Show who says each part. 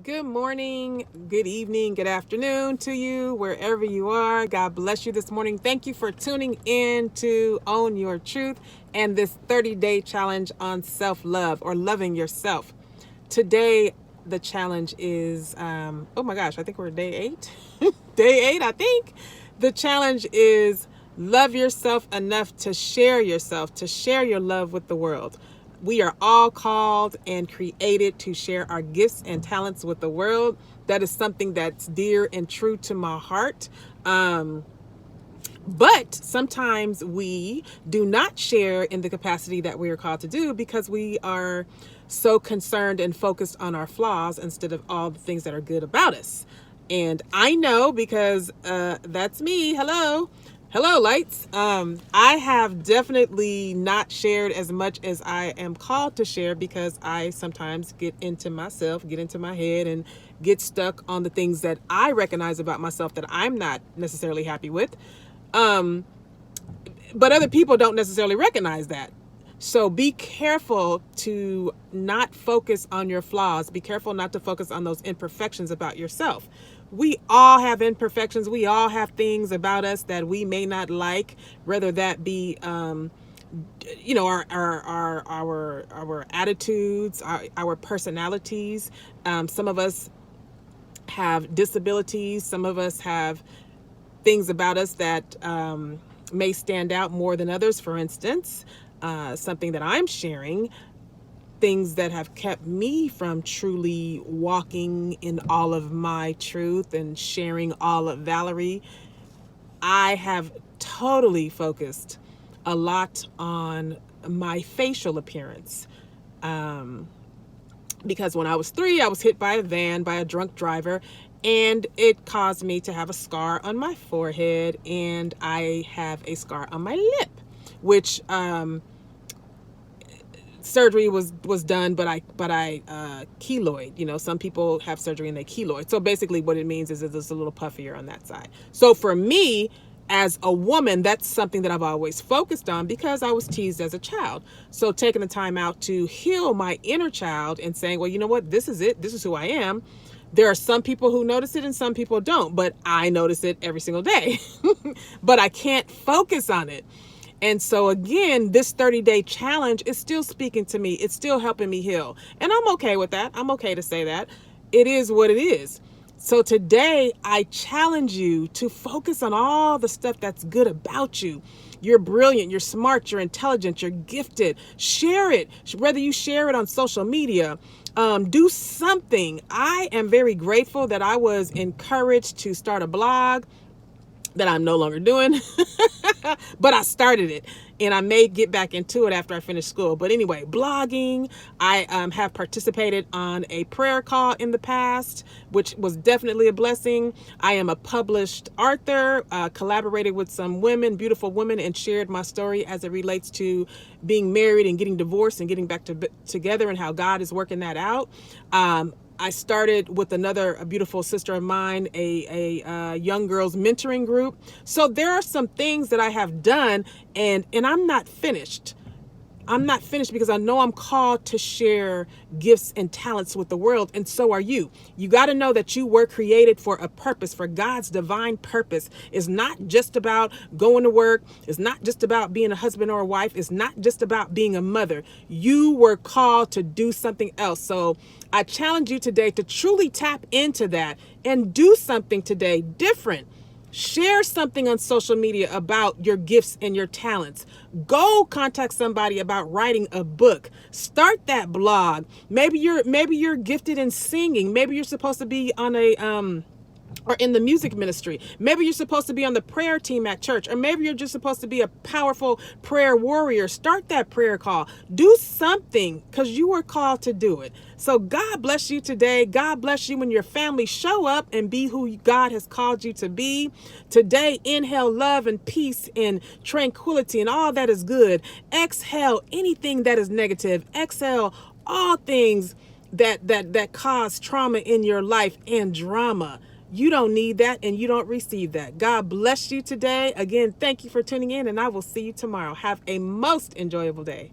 Speaker 1: Good morning, good evening, good afternoon to you, wherever you are. God bless you this morning. Thank you for tuning in to Own Your Truth and this 30-day challenge on self-love or loving yourself. Today, the challenge is, oh my gosh, I think we're day 8. Day 8, I think. The challenge is love yourself enough to share yourself, to share your love with the world. We are all called and created to share our gifts and talents with the world. That is something that's dear and true to my heart. But sometimes we do not share in the capacity that we are called to do because we are so concerned and focused on our flaws instead of all the things that are good about us. And I know because that's me. Hello. Hello, lights. I have definitely not shared as much as I am called to share because I sometimes get into myself, get into my head, and get stuck on the things that I recognize about myself that I'm not necessarily happy with. But other people don't necessarily recognize that. So be careful to not focus on your flaws. Be careful not to focus on those imperfections about yourself. We all have imperfections. We all have things about us that we may not like, whether that be, our attitudes, our personalities. Some of us have disabilities. Some of us have things about us that may stand out more than others. For instance, something that I'm sharing, things that have kept me from truly walking in all of my truth and sharing all of Valerie. I have totally focused a lot on my facial appearance. Because when I was 3, I was hit by a van by a drunk driver, and it caused me to have a scar on my forehead, and I have a scar on my lip, which surgery was done, but I keloid. Some people have surgery and they keloid. So basically what it means is it's a little puffier on that side. So for me, as a woman, that's something that I've always focused on because I was teased as a child. So taking the time out to heal my inner child and saying, well, you know what, this is it. This is who I am. There are some people who notice it and some people don't, but I notice it every single day. But I can't focus on it. And so again, this 30-day challenge is still speaking to me. It's still helping me heal. And I'm okay with that. I'm okay to say that. It is what it is. So today I challenge you to focus on all the stuff that's good about you. You're brilliant, you're smart, you're intelligent, you're gifted. Share it. Whether you share it on social media, do something. I am very grateful that I was encouraged to start a blog that I'm no longer doing, but I started it and I may get back into it after I finish school. But anyway, blogging, I have participated on a prayer call in the past, which was definitely a blessing. I am a published author, collaborated with some women, beautiful women, and shared my story as it relates to being married and getting divorced and getting back together and how God is working that out. I started with a beautiful sister of mine, a young girls mentoring group. So there are some things that I have done, and I'm not finished. I'm not finished because I know I'm called to share gifts and talents with the world, and so are you. You got to know that you were created for a purpose, for God's divine purpose. It's not just about going to work. It's not just about being a husband or a wife. It's not just about being a mother. You were called to do something else. So I challenge you today to truly tap into that and do something today different. Share something on social media about your gifts and your talents. Go contact somebody about writing a book. Start that blog. Maybe you're gifted in singing. Maybe you're supposed to be on or in the music ministry. Maybe you're supposed to be on the prayer team at church, or maybe you're just supposed to be a powerful prayer warrior. Start that prayer call. Do something because you were called to do it. So God bless you today. God bless you and your family. Show up and be who God has called you to be. Today, inhale love and peace and tranquility and all that is good. Exhale anything that is negative. Exhale all things that cause trauma in your life and drama. You don't need that and you don't receive that. God bless you today. Again, thank you for tuning in, and I will see you tomorrow. Have a most enjoyable day.